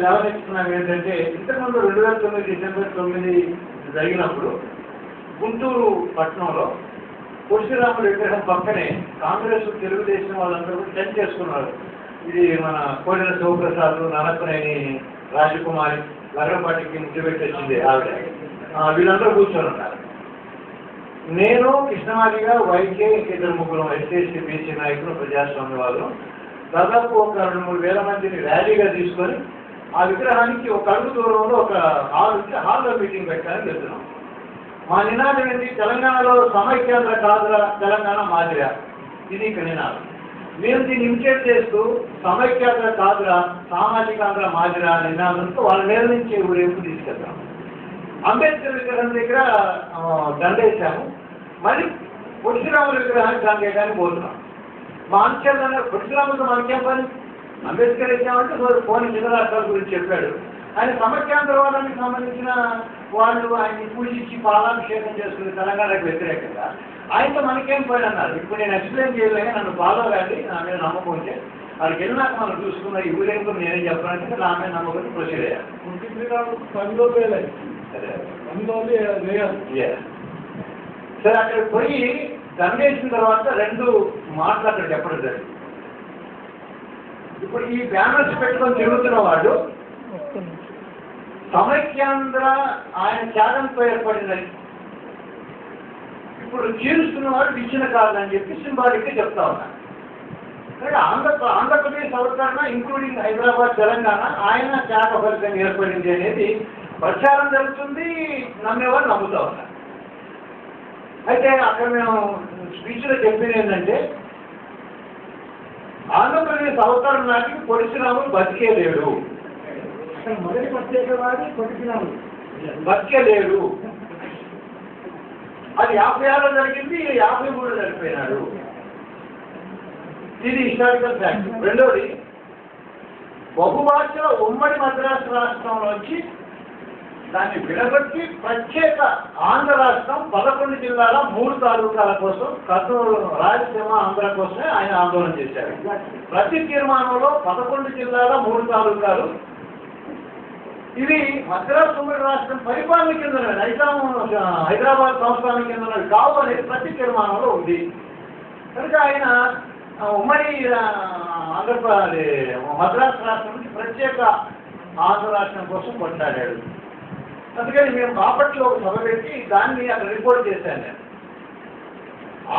లేవనెత్తుకున్నాం ఏంటంటే, ఇంతకుముందు 2009 డిసెంబర్ 9 జరిగినప్పుడు గుంటూరు పట్టణంలో పొట్టిరాములు విగ్రహం పక్కనే కాంగ్రెస్ తెలుగుదేశం వాళ్ళందరూ టెంట్ చేసుకున్నారు. ఇది మన కోడెల శివప్రసాద్, ననపనేని రాజకుమారి, లగడపాటికి ముద్దు పెట్టేసింది ఆవిడ, వీళ్ళందరూ కూర్చొని ఉన్నారు. నేను కృష్ణమాదిగా వైకే ఇద్దరు ముగ్గురు ఎస్సీ బీసీ నాయకులు, ప్రజాస్వామ్య వాళ్ళు దాదాపు ఒక 2-3 వేల మందిని ర్యాలీగా తీసుకొని ఆ విగ్రహానికి ఒక అడుగు దూరంలో ఒక హాల్లో మీటింగ్ పెట్టడానికి వెళ్తున్నాం. మా నినాదం ఏంటి? తెలంగాణలో సమైక్యాంధ్ర కాదురా, తెలంగాణ మాదిరా, ఇది ఇక నినాదం. మేము దీన్ని ఇమిటేట్ చేస్తూ సమైక్యాంధ్ర కాదురా, సామాజికాంధ్ర మాదిరా నినాదంతో వాళ్ళ మీద నుంచి ఊరేపు తీసుకెళ్తాం. అంబేద్కర్ విగ్రహం దగ్గర దండేశాము, మళ్ళీ పొట్టిరాముల విగ్రహానికి దండేయడానికి పోతున్నాం. మా అంశాలు పొట్టిరాములతో మనకేం పని? అంబేద్కర్ ఇచ్చామంటే పోనీ చిన్న రాష్ట్రాల గురించి చెప్పాడు. ఆయన సమైక్యాంధ్రవాదానికి సంబంధించిన వాళ్ళు ఆయన్ని పూజించి పాలాభిషేకం చేసుకుని తెలంగాణకు వ్యతిరేకంగా ఆయనతో మనకేం పని అన్నారు. ఇప్పుడు నేను ఎక్స్ప్లెయిన్ చేయలేక నన్ను ఫాలో కానీ నా మీద నమ్మకం ఉంటే వాళ్ళకి వెళ్ళినాక మనం చూసుకున్న ఈ ఊరేంపు నేనేం చెప్పాలంటే నా మీద నమ్మకం ప్రొసీడ్ అయ్యాను. సరే, అక్కడికి పోయి దండేసిన తర్వాత 2 మాటలు అక్కడ చెప్పడం జరిగింది. ఇప్పుడు ఈ బ్యానర్స్ పెట్టుకొని తిరుగుతున్న వాడు సమైక్యాంధ్ర ఆయన త్యాగంతో ఏర్పడిందని, ఇప్పుడు చీరుస్తున్నవాడు ఇచ్చిన కాదని చెప్పి సింబాలిక్గా చెప్తా ఉన్నాను. ఆంధ్రప్రదేశ్ అవతరణ ఇంక్లూడింగ్ హైదరాబాద్, తెలంగాణ ఆయన త్యాగ ఫలితంగా ఏర్పడింది అనేది ప్రచారం జరుగుతుంది, నమ్మేవాళ్ళు నమ్ముతా ఉన్నారు. అయితే అక్కడ మేము స్పీచ్లో చెప్పింది ఏంటంటే, ఆంధ్రప్రదేశ్ అవతరణ నాటికి పొట్టిరాములు బతికే లేడు, మొదటి ప్రత్యేకవాది పొట్టిరాములు బతికే లేడు. అది 56లో జరిగింది, 53లో చనిపోయినాడు. ఇది హిస్టారికల్ ఫ్యాక్ట్. రెండోది, బహుభాషల ఉమ్మడి మద్రాసు రాష్ట్రంలోంచి దాన్ని విడగొట్టి ప్రత్యేక ఆంధ్ర రాష్ట్రం 11 జిల్లాల 3 తాలూకాల కోసం, కర్నూలు, రాయలసీమ, ఆంధ్ర కోసమే ఆయన ఆందోళన చేశారు. ప్రతి తీర్మానంలో 11 జిల్లాల 3 తాలూకాలు ఇవి మద్రాసు ఉమ్మడి రాష్ట్రం పరిపాలన కింద హైదరాబాద్ సంస్థానం కింద కావు అనేది ప్రతి తీర్మానంలో ఉంది. కనుక ఆయన ఉమ్మడి మద్రాసు రాష్ట్రం నుంచి ప్రత్యేక ఆంధ్ర రాష్ట్రం కోసం కొట్లాడాడు. అందుకని మేము బాపట్లో ఒక సభ పెట్టి దాన్ని అక్కడ రిపోర్ట్ చేశాను. నేను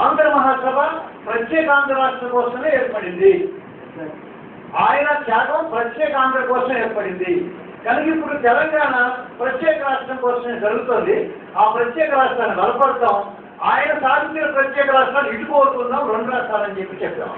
ఆంధ్ర మహాసభ ప్రత్యేక ఆంధ్ర రాష్ట్రం కోసమే ఏర్పడింది, ఆయన త్యాగం ప్రత్యేక ఆంధ్ర కోసం ఏర్పడింది. కనుక ఇప్పుడు తెలంగాణ ప్రత్యేక రాష్ట్రం కోసమే జరుగుతుంది. ఆ ప్రత్యేక రాష్ట్రాన్ని బలపడతాం, ఆయన సాధించిన ప్రత్యేక రాష్ట్రాలు ఇటు కోరుకుందాం, 2 రాష్ట్రాలని చెప్పి చెప్పాం.